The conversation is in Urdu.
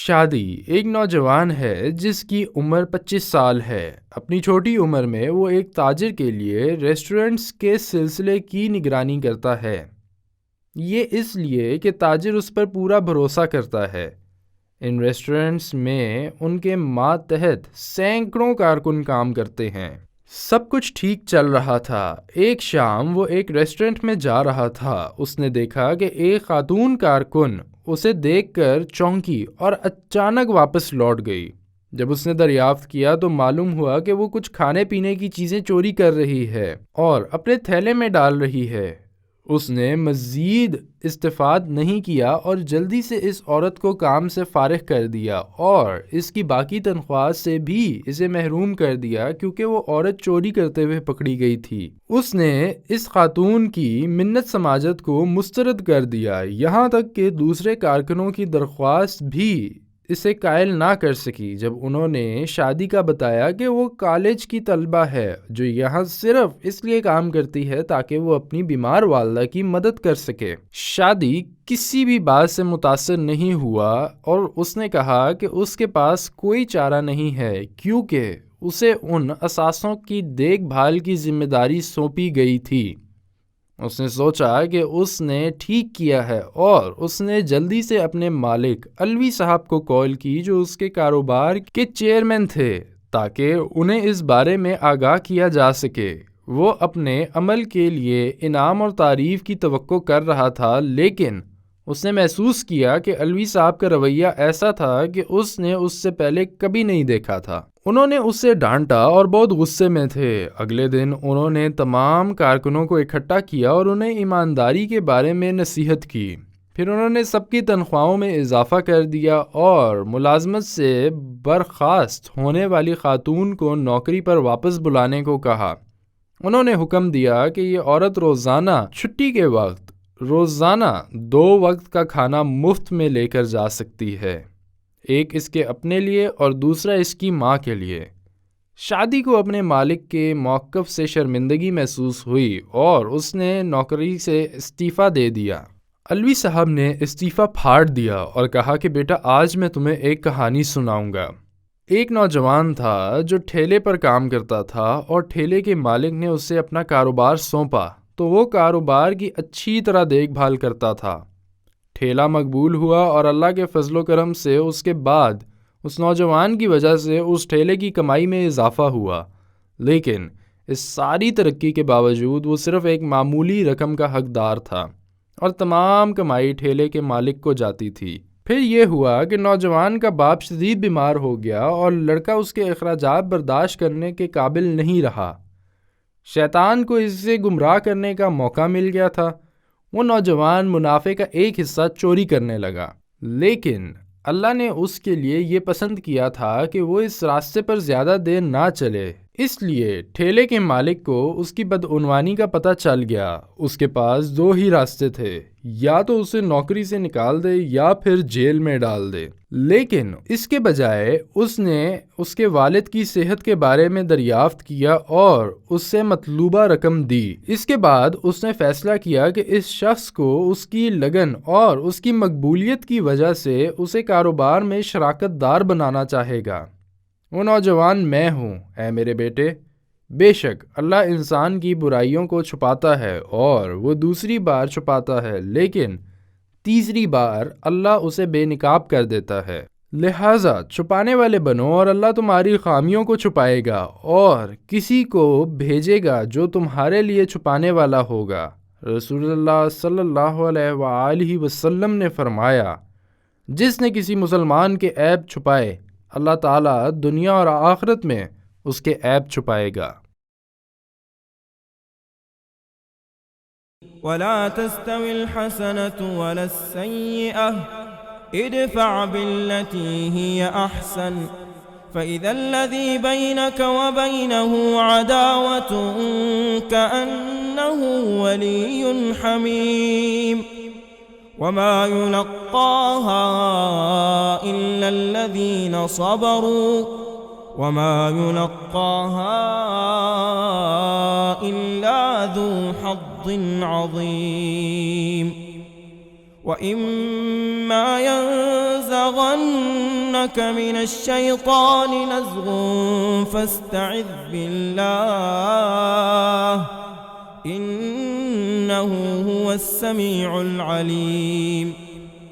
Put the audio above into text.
شادی ایک نوجوان ہے جس کی عمر 25 سال ہے۔ اپنی چھوٹی عمر میں وہ ایک تاجر کے لیے ریسٹورنٹس کے سلسلے کی نگرانی کرتا ہے۔ یہ اس لیے کہ تاجر اس پر پورا بھروسہ کرتا ہے۔ ان ریسٹورنٹس میں ان کے ماتحت سینکڑوں کارکن کام کرتے ہیں۔ سب کچھ ٹھیک چل رہا تھا۔ ایک شام وہ ایک ریسٹورنٹ میں جا رہا تھا۔ اس نے دیکھا کہ ایک خاتون کارکن اسے دیکھ کر چونکی اور اچانک واپس لوٹ گئی۔ جب اس نے دریافت کیا تو معلوم ہوا کہ وہ کچھ کھانے پینے کی چیزیں چوری کر رہی ہے اور اپنے تھیلے میں ڈال رہی ہے۔ اس نے مزید استفاد نہیں کیا اور جلدی سے اس عورت کو کام سے فارغ کر دیا اور اس کی باقی تنخواہ سے بھی اسے محروم کر دیا کیونکہ وہ عورت چوری کرتے ہوئے پکڑی گئی تھی۔ اس نے اس خاتون کی منت سماجت کو مسترد کر دیا، یہاں تک کہ دوسرے کارکنوں کی درخواست بھی اسے قائل نہ کر سکی جب انہوں نے شادی کا بتایا کہ وہ کالج کی طالبہ ہے جو یہاں صرف اس لیے کام کرتی ہے تاکہ وہ اپنی بیمار والدہ کی مدد کر سکے۔ شادی کسی بھی بات سے متاثر نہیں ہوا اور اس نے کہا کہ اس کے پاس کوئی چارہ نہیں ہے کیونکہ اسے ان اثاثوں کی دیکھ بھال کی ذمہ داری سونپی گئی تھی۔ اس نے سوچا کہ اس نے ٹھیک کیا ہے اور اس نے جلدی سے اپنے مالک علوی صاحب کو کال کی جو اس کے کاروبار کے چیئرمین تھے تاکہ انہیں اس بارے میں آگاہ کیا جا سکے۔ وہ اپنے عمل کے لیے انعام اور تعریف کی توقع کر رہا تھا لیکن اس نے محسوس کیا کہ علوی صاحب کا رویہ ایسا تھا کہ اس نے اس سے پہلے کبھی نہیں دیکھا تھا۔ انہوں نے اسے ڈانٹا اور بہت غصے میں تھے۔ اگلے دن انہوں نے تمام کارکنوں کو اکٹھا کیا اور انہیں ایمانداری کے بارے میں نصیحت کی۔ پھر انہوں نے سب کی تنخواہوں میں اضافہ کر دیا اور ملازمت سے برخاست ہونے والی خاتون کو نوکری پر واپس بلانے کو کہا۔ انہوں نے حکم دیا کہ یہ عورت روزانہ چھٹی کے وقت روزانہ 2 وقت کا کھانا مفت میں لے کر جا سکتی ہے، ایک اس کے اپنے لیے اور دوسرا اس کی ماں کے لیے۔ شادی کو اپنے مالک کے موقف سے شرمندگی محسوس ہوئی اور اس نے نوکری سے استعفیٰ دے دیا۔ علوی صاحب نے استعفیٰ پھاڑ دیا اور کہا کہ بیٹا آج میں تمہیں ایک کہانی سناؤں گا۔ ایک نوجوان تھا جو ٹھیلے پر کام کرتا تھا اور ٹھیلے کے مالک نے اسے اپنا کاروبار سونپا تو وہ کاروبار کی اچھی طرح دیکھ بھال کرتا تھا۔ ٹھیلا مقبول ہوا اور اللہ کے فضل و کرم سے اس کے بعد اس نوجوان کی وجہ سے اس ٹھیلے کی کمائی میں اضافہ ہوا، لیکن اس ساری ترقی کے باوجود وہ صرف ایک معمولی رقم کا حقدار تھا اور تمام کمائی ٹھیلے کے مالک کو جاتی تھی۔ پھر یہ ہوا کہ نوجوان کا باپ شدید بیمار ہو گیا اور لڑکا اس کے اخراجات برداشت کرنے کے قابل نہیں رہا۔ شیطان کو اس سے گمراہ کرنے کا موقع مل گیا تھا۔ وہ نوجوان منافع کا ایک حصہ چوری کرنے لگا، لیکن اللہ نے اس کے لیے یہ پسند کیا تھا کہ وہ اس راستے پر زیادہ دیر نہ چلے۔ اس لیے ٹھیلے کے مالک کو اس کی بدعنوانی کا پتہ چل گیا۔ اس کے پاس 2 ہی راستے تھے، یا تو اسے نوکری سے نکال دے یا پھر جیل میں ڈال دے، لیکن اس کے بجائے اس نے اس کے والد کی صحت کے بارے میں دریافت کیا اور اس سے مطلوبہ رقم دی۔ اس کے بعد اس نے فیصلہ کیا کہ اس شخص کو اس کی لگن اور اس کی مقبولیت کی وجہ سے اسے کاروبار میں شراکت دار بنانا چاہے گا۔ وہ نوجوان میں ہوں، اے میرے بیٹے، بے شک اللہ انسان کی برائیوں کو چھپاتا ہے اور وہ دوسری بار چھپاتا ہے لیکن تیسری بار اللہ اسے بے نقاب کر دیتا ہے، لہٰذا چھپانے والے بنو اور اللہ تمہاری خامیوں کو چھپائے گا اور کسی کو بھیجے گا جو تمہارے لیے چھپانے والا ہوگا۔ رسول اللہ صلی اللہ علیہ وآلہ وسلم نے فرمایا، جس نے کسی مسلمان کے عیب چھپائے اللہ تعالیٰ دنیا اور آخرت میں اس کے عیب چھپائے گا۔ وَلَا تَسْتَوِي الْحَسَنَةُ وَلَا السَّيِّئَةُ ادْفَعْ بِالَّتِي هِيَ أَحْسَنُ فَإِذَا الَّذِي بَيْنَكَ وَبَيْنَهُ عَدَاوَةٌ كَأَنَّهُ وَلِيٌّ حَمِيمٌ وَمَا يُلَقَّاهَا إِلَّا الَّذِينَ صَبَرُوا وَمَا يُلَقَّاهَا إِلَّا ذُو حَظٍّ عَظِيمٍ وَإِمَّا يَنزَغَنَّكَ مِنَ الشَّيْطَانِ نَزْغٌ فَاسْتَعِذْ بِاللَّهِ إِنَّهُ هُوَ السَّمِيعُ الْعَلِيمُ